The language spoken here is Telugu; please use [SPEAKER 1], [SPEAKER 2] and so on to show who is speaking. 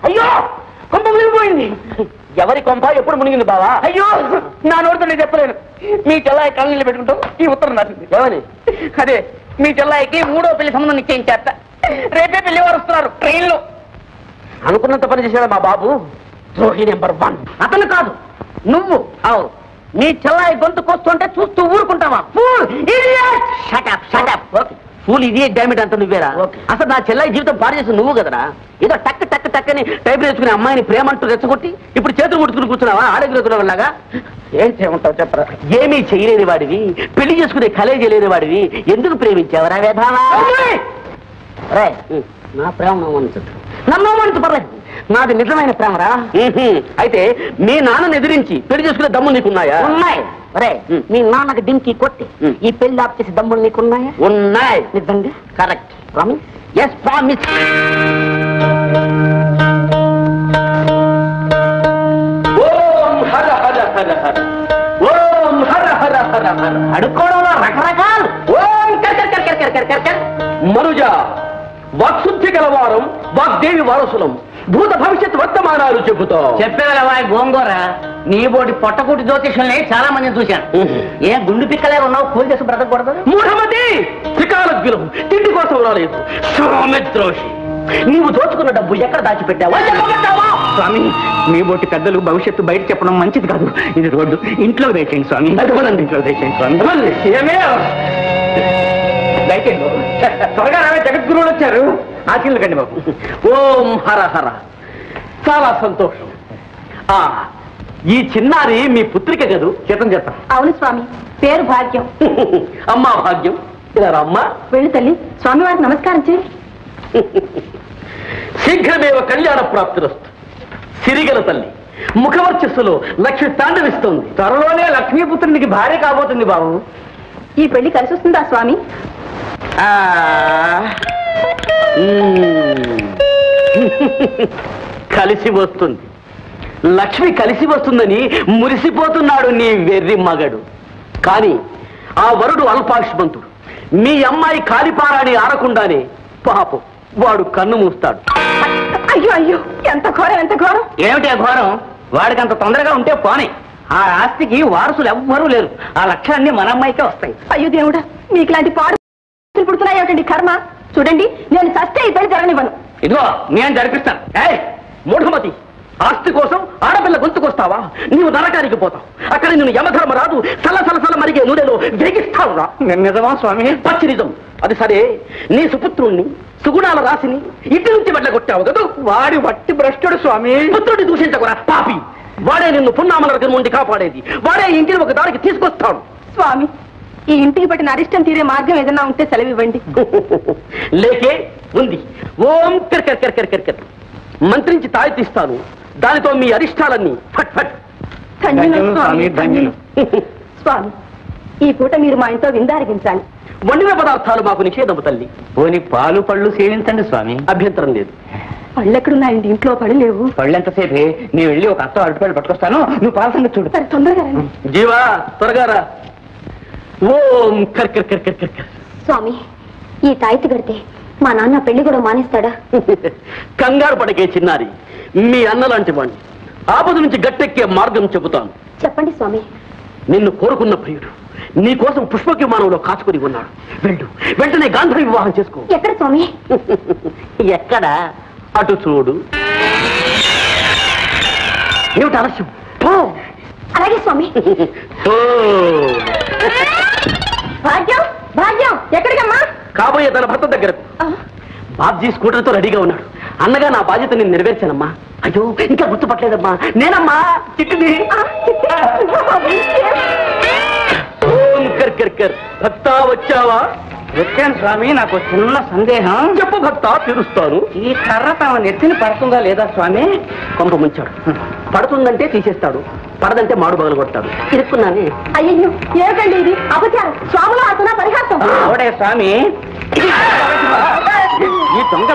[SPEAKER 1] అయ్యో కొంప మునిగిపోయింది. ఎవరి కొంప ఎప్పుడు మునిగింది బావా? అయ్యో నా నోటితో నేను చెప్పలేను. మీ చెల్లాయి కళ్ళని పెట్టుకుంటాం ఈ ఉత్తరం రాసింది. ఏమని? అదే మీ చెల్లాయికి 3వ పెళ్లి సంబంధం నిశ్చయించేట. రేపే పెళ్లి వారు వస్తున్నారు ట్రైన్లో. అనుకున్నంత పని చేశాడు మా బాబు. ద్రోహి నెంబర్ 1. అతను కాదు నువ్వు. అవును. నీ చెల్లాయి గొంతు కోస్తుంటే చూస్తూ ఊరుకుంటావా? Fool idiot. Shut up shut up. Okay fool idiot dammit అంత నువ్వేరా? అసలు నా చెల్లాయి జీవితం పాడు చేసి నువ్వు కదరా. ఏదో టక్ టక్ టక్ అని టైప్ నేర్చుకునే అమ్మాయిని ప్రేమ అంటూ రెచ్చగొట్టి ఇప్పుడు చేతులు ముడుచుకుని కూర్చున్నావా ఆడగిరకునేలాగా? ఏం చేయమంటావు చెప్పరా? ఏమీ చేయలేని వాడివి, పెళ్లి చేసుకునే కలే చేయలేని వాడివి ఎందుకు ప్రేమించావరా వేధావా? నా ప్రేమ నన్ను మనసు పర్లేదు, నాది నిజమైన ప్రేమరా. అయితే మీ నాన్నని ఎదిరించి పెళ్లి చేసుకునే దమ్ములు నీకున్నాయా? ఉన్నాయి. అరే మీ నాన్నకి డింకి కొట్టి ఈ పెళ్లి ఆప్ చేసే దమ్ములు నీకున్నాయా? ఉన్నాయి. నిజంగా? కరెక్ట్. ప్రామిస్? Yes promise. ఓం హర హర హర హర, ఓం హర హర హర హర. అడుక్కోవడంలో రకరకాలు. ఓం కర్ మనుజ వాక్శుద్ధి గలవారం వాగ్దేవి వారసులం, భూత భవిష్యత్ వర్తమానాలు చెబుతా. చెప్పేవా గోంగూర? నీ బోటి పొట్టకూటి జ్యోతిషుల్ని చాలా మందిని చూశాను. ఏ గుండు పిక్కలే ఉన్నావు, కూలి చేసి బ్రతకూడదు. మూఢమతి త్రికాలజ్ఞులం, తిండి కోసం రాలేదు. సౌమిత్రోషి, నీవు దోచుకున్న డబ్బు ఎక్కడ దాచిపెట్టావా? స్వామి మీ బోటి పెద్దలు భవిష్యత్తు బయట చెప్పడం మంచిది కాదు. ఇది రోడ్డు, ఇంట్లో వేసేయండి స్వామి. ఇంట్లో వేసేయండి స్వామి. ఏమే త్వరగా రావే, జగద్గురువులు వచ్చారు. ఆశీర్లు కండి బాబు. ఓం హర హర. చాలా సంతోషం. ఈ చిన్నారి మీ పుత్రిక కదూ? చేతం చేస్తాం. అవును స్వామి, పేరు భాగ్యం. అమ్మా భాగ్యం, ఇలా అమ్మా. వెళ్ళి తల్లి, స్వామి వారికి నమస్కారం చేయి. శీఘ్రమేవ కళ్యాణ ప్రాప్తిరస్తు. సిరిగల తల్లి ముఖవర్చస్సులో లక్ష్మి తాండవిస్తోంది. త్వరలోనే లక్ష్మీపుత్రునికి భార్య కాబోతుంది బాబు. ఈ పెళ్లి కలిసి వస్తుందా స్వామి? కలిసి వస్తుంది. లక్ష్మి కలిసి వస్తుందని మురిసిపోతున్నాడు నీ వెర్రి మగడు. కానీ ఆ వరుడు అల్పాయుష్మంతుడు. మీ అమ్మాయి కాలిపారాని ఆరకుండానే పాపం వాడు కన్ను మూస్తాడు. అయ్యో అయ్యో, ఎంత ఘోరం ఎంత ఘోరం. ఏమిటి ఆ ఘోరం? వాడికి అంత తొందరగా ఉంటే పోనీ. ఆ ఆస్తికి వారసులు ఎవ్వరూ లేరు. ఆ లక్ష్యాన్ని మన అమ్మాయికే వస్తాయి. అయ్యో దేవుడా, మీకు ఇలాంటి పాడు పుడుతున్నాయి ఏమిటండి కర్మ. చూడండి, నేను సస్తే ఈ పెళ్లి జరగనివ్వను. ఇదిగో నేను జరిపిస్తాను. మూఢమతి, ఆస్తి కోసం ఆడపిల్ల గొంతుకొస్తావా? నీవు నరకానికి పోతావు. అక్కడ నిన్ను యమధర్మరాజు సలసలసల మరిగే నూనెలో వేగిస్తావురా. నిజమా స్వామి? పచ్చి నిజం. అది సరే, నీ సుపుత్రుణ్ణి సుగుణాల రాశిని ఇంటి నుంచి వెళ్ళగొట్టావు కదా. వాడి వట్టి భ్రష్టుడు స్వామి. పుత్రుడిని దూషించకురా పాపి. వాడే నిన్ను పున్నామల రకం నుండి కాపాడేది. వాడే ఇంటిని ఒక దారికి తీసుకొస్తాడు. స్వామి, ఈ ఇంటికి పట్టిన అరిష్టం తీరే మార్గం ఏదైనా ఉంటే సెలవివ్వండి. లేకే ఉంది. ఓం కర్ మంత్రించి తాయి తీస్తాను. దానితో మీ అరిష్టాలన్నీ ఫట్ ఫట్. స్వామి, ఈ పూట మీరు మా ఇంట్లో విందారగించాలి. వండిన పదార్థాలు మాకు నిషేధము తల్లి. పోని పాలు పళ్ళు సేవించండి స్వామి. అభ్యంతరం లేదు. పళ్ళెక్కడున్నాయండి? ఇంట్లో పళ్ళు లేవు. పళ్ళు ఎంతసేపే? నేను వెళ్ళి ఒక అత్త అరటిపళ్ళు పట్టుకొస్తాను, నువ్వు పాల సంగతి చూడు. తొందరగా జీవా, త్వరగా రా. ఓం కర్
[SPEAKER 2] స్వామి, ఈ తాయితీ కడితే మా నాన్న పెళ్లి కూడా మానేస్తాడా?
[SPEAKER 1] కంగారు పడకే చిన్నారి, మీ అన్నలాంటి వాణ్ణి. ఆపద నుంచి గట్టెక్కే మార్గం చెబుతాను. చెప్పండి స్వామి. నిన్ను కోరుకున్న ప్రియుడు నీ కోసం పుష్పక విమానంలో కాచుకుని ఉన్నాడు. వెళ్ళు, వెంటనే గాంధర్వ వివాహం చేసుకో.
[SPEAKER 2] ఎక్కడ స్వామి?
[SPEAKER 1] ఎక్కడ? అటు చూడు. ఏమిటి ఆలస్యం?
[SPEAKER 2] అలాగే స్వామి. భాగ్యం, భాగ్యం ఎక్కడికమ్మా?
[SPEAKER 1] కాబోయే తన భర్త దగ్గరకు. బాబ్జీ స్కూటర్తో రెడీగా ఉన్నాడు. అన్నగా నా బాధ్యత నేను నెరవేర్చానమ్మా. అయ్యో, ఇంకా గుర్తుపట్టలేదమ్మా. నేనమ్మా చిట్టిని. భక్త వచ్చావా? వచ్చాను స్వామి. నాకు చిన్న సందేహం. చెప్పు భక్త, తీరుస్తాను. ఈ కర్ర తమ నెత్తిని పడుతుందా లేదా స్వామి? కొంప ముంచాడు. పడుతుందంటే తీసేస్తాడు, పడదంటే మాడు బదులు కొడతాడు. ఇరుక్కున్నానే.
[SPEAKER 2] అయ్యో, ఏమిటండి ఇది? అపచారం. స్వాములు ఆతున్న పరిహాసం.
[SPEAKER 1] అవడే స్వామి, ఈ దొంగ